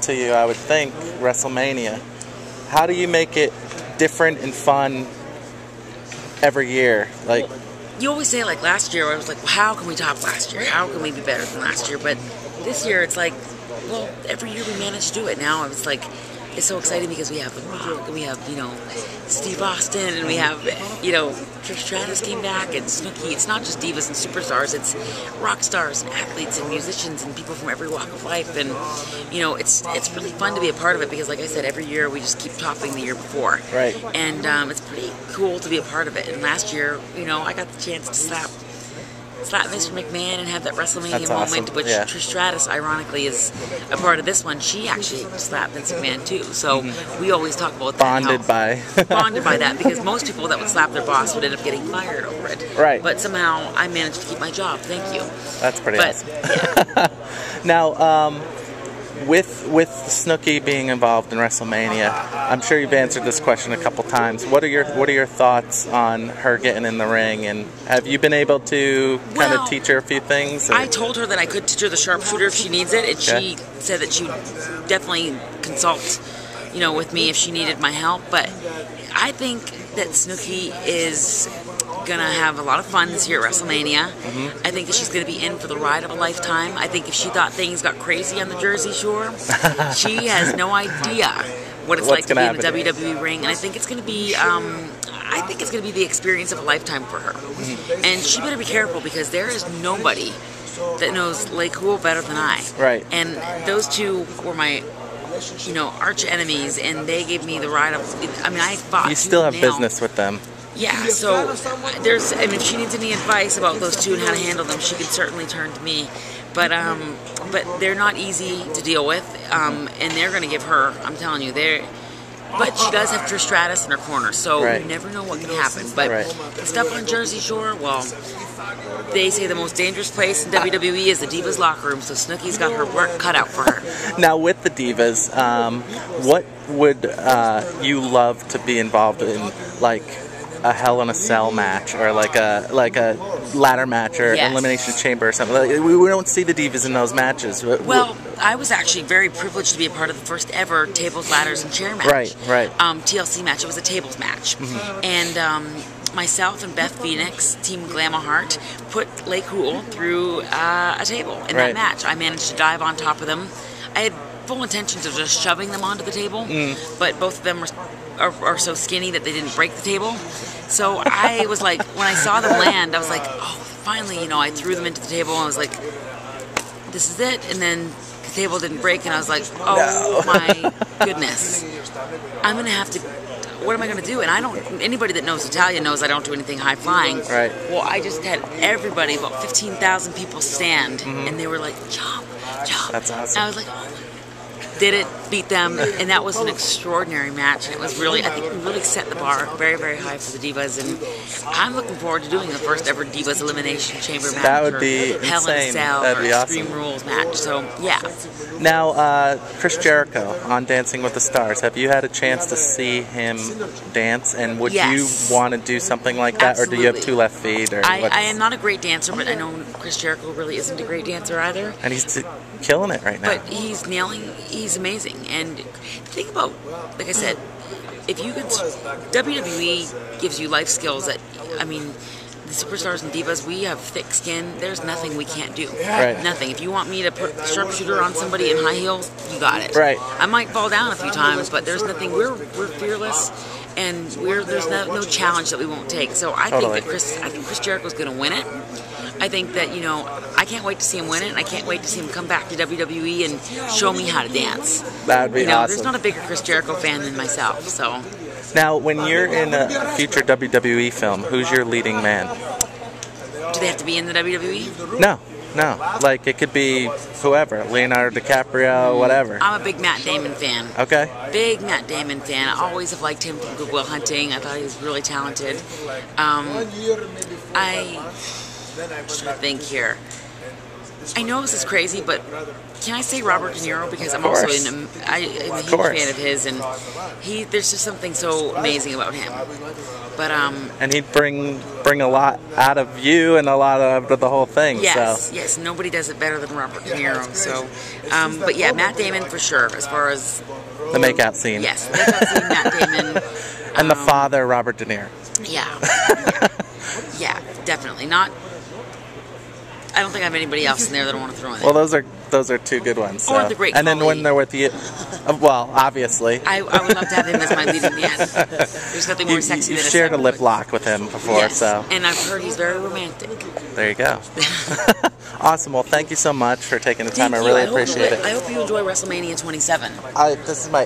to you, I would think, WrestleMania. How do you make it different and fun every year? Like, you always say, like last year, I was like, well, how can we top last year? How can we be better than last year? But this year, it's like, well, every year we manage to do it. Now it's like, it's so exciting because we have The Rock, and we have, Steve Austin, and we have, Trish Stratus came back, and Snooki. It's not just divas and superstars, it's rock stars and athletes and musicians and people from every walk of life. And, it's really fun to be a part of it because, like I said, every year we just keep topping the year before. Right. And it's pretty cool to be a part of it. And last year, I got the chance to slap Mr. McMahon and have that WrestleMania moment, which Trish Stratus, ironically, is a part of this one. She actually slapped Vince McMahon too. So we always talk about that. Bonded by that, because most people that would slap their boss would end up getting fired over it. Right. But somehow I managed to keep my job. Thank you. That's pretty awesome. Yeah. Now, with Snooki being involved in WrestleMania, I'm sure you've answered this question a couple times. What are your thoughts on her getting in the ring, and have you been able to kind of teach her a few things? Or? I told her that I could teach her the sharpshooter if she needs it, and she said that she would definitely consult, with me if she needed my help. But I think that Snooki is gonna have a lot of fun this year at WrestleMania. I think that she's gonna be in for the ride of a lifetime. I think if she thought things got crazy on the Jersey Shore, she has no idea what it's like to be in the WWE ring. And I think it's gonna be, the experience of a lifetime for her. And she better be careful, because there is nobody that knows Lay Cool better than I. Right. And those two were my arch enemies, and they gave me the ride of. I fought. You still have business with them. Yeah, so if she needs any advice about those two and how to handle them, she can certainly turn to me. But they're not easy to deal with, and they're going to give her, I'm telling you, but she does have Trish Stratus in her corner, so you never know what can happen. But the stuff on Jersey Shore, well, they say the most dangerous place in WWE is the Divas locker room, so Snooki's got her work cut out for her. Now, with the Divas, what would you love to be involved in, like a Hell in a Cell match, or like a ladder match, or Elimination Chamber or something? We don't see the Divas in those matches. Well, I was actually very privileged to be a part of the first ever tables, ladders, and chair match. Right. TLC match. It was a tables match, and myself and Beth Phoenix, Team Glamour Heart, put Lay Cool through a table in that match. I managed to dive on top of them. I had full intentions of just shoving them onto the table, but both of them are so skinny that they didn't break the table. So I was like, when I saw them land, I was like, oh, finally, I threw them into the table, and I was like, this is it. And then the table didn't break, and I was like, oh my goodness. I'm going to have to, what am I going to do? And anybody that knows Natalya knows I don't do anything high flying. Right. Well, I just had everybody, about 15,000 people stand, and they were like, jump. That's awesome. And I was like, oh, did it, beat them, and that was an extraordinary match. And it was really, I think we really set the bar very, very high for the Divas, and I'm looking forward to doing the first ever Divas Elimination Chamber match. That would be insane. Hell in a Cell, that'd be awesome. Extreme Rules match. So yeah. Now, Chris Jericho on Dancing with the Stars. Have you had a chance to see him dance? And would you want to do something like that, or do you have two left feet? Or I am not a great dancer, but I know Chris Jericho really isn't a great dancer either. And he's killing it right now. But he's amazing. And think about, like I said, if you could, WWE gives you life skills that, the superstars and divas, we have thick skin. There's nothing we can't do. Right. Nothing. If you want me to put the sharpshooter on somebody in high heels, you got it. Right. I might fall down a few times, but there's nothing. We're fearless, and there's no challenge that we won't take. So I think that Chris Jericho's going to win it. I think that, I can't wait to see him win it, and I can't wait to see him come back to WWE and show me how to dance. That would be awesome. There's not a bigger Chris Jericho fan than myself, so. Now, when you're in a future WWE film, who's your leading man? Do they have to be in the WWE? No. Like, it could be whoever. Leonardo DiCaprio, whatever. I'm a big Matt Damon fan. Okay. Big Matt Damon fan. I always have liked him from Good Will Hunting. I thought he was really talented. I'm trying to think here. I know this is crazy, but can I say Robert De Niro, because I'm also I'm a huge fan of his, and there's just something so amazing about him. But and he'd bring a lot out of you and a lot of the whole thing. Yes, so. yes, nobody does it better than Robert De Niro. So, but yeah, Matt Damon for sure. As far as the makeout scene. Yes, the makeout scene, Matt Damon, and the father, Robert De Niro. Yeah, definitely not. I don't think I have anybody else in there that I want to throw in there. Well, those are two good ones. Or the great And then Khali. when they're with you, well, obviously. I would love to have him as my leading man. There's nothing more sexy than You've shared a lip lock with him before, yes, so. and I've heard he's very romantic. There you go. Awesome. Well, thank you so much for taking the time. I really appreciate it. I hope you enjoy WrestleMania 27. This is my